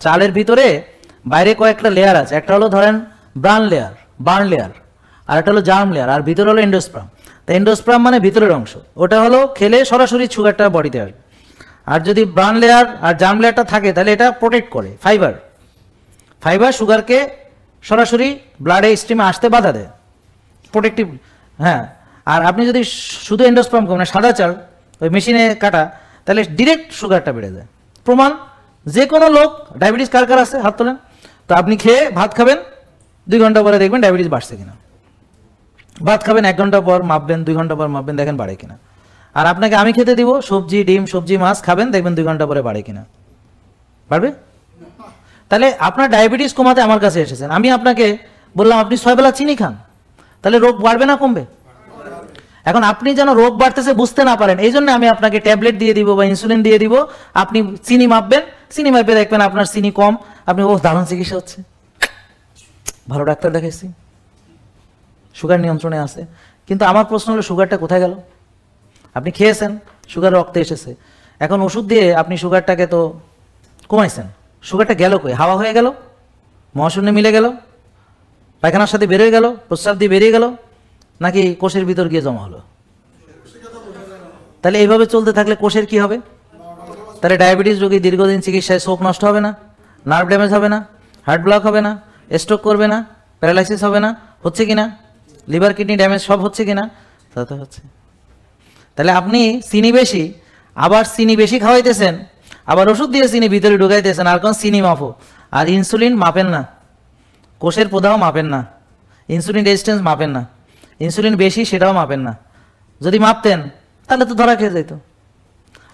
চালের ভিতরে বাইরে কয়েকটা লেয়ার আছে, একটা হলো ধরেন বার্ন লেয়ার, আর একটা হলো জার্ম লেয়ার, আর ভিতরে হলো এন্ডোস্পার্ম। তো এন্ডোস্পার্ম মানে ভিতরের অংশ, ওটা হলো খেলে সরাসরি সুগারটা বডিতে আসবে। আর যদি বার্ন লেয়ার আর জার্ম লেয়ারটা থাকে তাহলে এটা প্রোটেক্ট করে, ফাইবার সুগারকে সরাসরি ব্লাডে স্ট্রিমে আসতে বাধা দেয়, প্রোটেক্টিভ। হ্যাঁ, আর আপনি যদি শুধু এন্ডোস্পার্ম মানে সাদা চাল ওই মেশিনে কাটা, তাহলে ডিরেক্ট সুগারটা বেড়ে যায়। প্রমাণ, যে কোনো লোক, ডায়াবেটিস কার কার আছে হাত তোলেন। তো আপনি খেয়ে ভাত খাবেন, 2 ঘন্টা পরে দেখবেন ডায়াবেটিস বাড়ছে কিনা। ভাত খাবেন 1 ঘন্টা পর মাপবেন, 2 ঘন্টা পর মাপবেন, দেখেন বাড়ে কিনা। আর আপনাকে আমি খেতে দিব সবজি, ডিম, সবজি, মাছ খাবেন, দেখবেন 2 ঘন্টা পরে বাড়ে কিনা। বাড়বে? তাহলে আপনার ডায়াবেটিস কমাতে আমার কাছে এসেছেন, আমি আপনাকে বললাম আপনি 6 বেলা চিনি খান, তাহলে রোগ বাড়বে না কমবে? এখন আপনি যেন রোগ বাড়তেছে বুঝতে না পারেন, এই জন্য আমি আপনাকে ট্যাবলেট দিয়ে দিব বা ইনসুলিন দিয়ে দিব। আপনি চিনি মাপবেন, চিনি মাপে দেখবেন আপনার চিনি কম, আপনি ও দারুণ চিকিৎসা হচ্ছে, ভালো ডাক্তার দেখাইছি, সুগার নিয়ন্ত্রণে আছে। কিন্তু আমার প্রশ্ন হলো সুগারটা কোথায় গেল? আপনি খেয়েছেন, সুগার রক্তে এসেছে, এখন ওষুধ দিয়ে আপনি সুগারটাকে তো কমাইছেন, সুগারটা গেল কই? হাওয়া হয়ে গেল, মহাশূন্যে মিলে গেল, পায়খানার সাথে বেরোয় গেল, প্রস্রাব দিয়ে বেরিয়ে গেল, নাকি কোষের ভিতর গিয়ে জমা হলো? তাহলে এইভাবে চলতে থাকলে কোষের কি হবে? তাহলে ডায়াবেটিস রোগী দীর্ঘদিন চিকিৎসায় চোখ নষ্ট হবে না, নার্ভ ড্যামেজ হবে না, হার্ট ব্লক হবে না, স্ট্রোক করবে না, প্যারালাইসিস হবে না? হচ্ছে কিনা? লিভার কিডনি ড্যামেজ সব হচ্ছে কিনা? তা তো হচ্ছে। তাহলে আপনি চিনি বেশি, আবার চিনি বেশি খাওয়াইতেছেন, আবার ওষুধ দিয়ে চিনি ভিতরে ঢুকাইতেছেন, আর কোন চিনি মাপো, আর ইনসুলিন মাপেন না, কোষের প্রদাহ মাপেন না, ইনসুলিন রেজিস্ট্যান্স মাপেন না, ইনসুলিন বেশি সেটাও মাপেন না। যদি মাপতেন তাহলে তো ধরা খেয়ে যেত।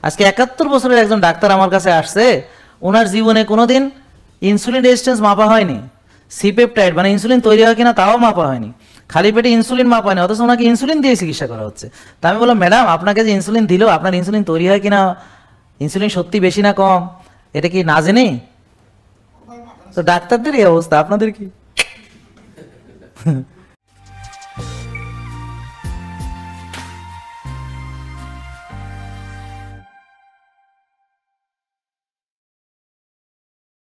আজকে 71 বছরের একজন ডাক্তার আমার কাছে আসছে, ওনার জীবনে কোনোদিন ইনসুলিন রেজিস্ট্যান্স মাপা হয়নি, সিপেপটাইড মানে ইনসুলিন তৈরি হয় কিনা তাও মাপা হয়নি, খালি পেটে ইনসুলিন মাপা হয়নি, অথচ ওনাকে ইনসুলিন দিয়ে চিকিৎসা করা হচ্ছে। তা আমি বললাম, ম্যাডাম আপনাকে যে ইনসুলিন দিল, আপনার ইনসুলিন তৈরি হয় কিনা, ইনসুলিন সত্যি বেশি না কম, এটা কি না জেনে? তো ডাক্তারদের এই অবস্থা, আপনাদের কি?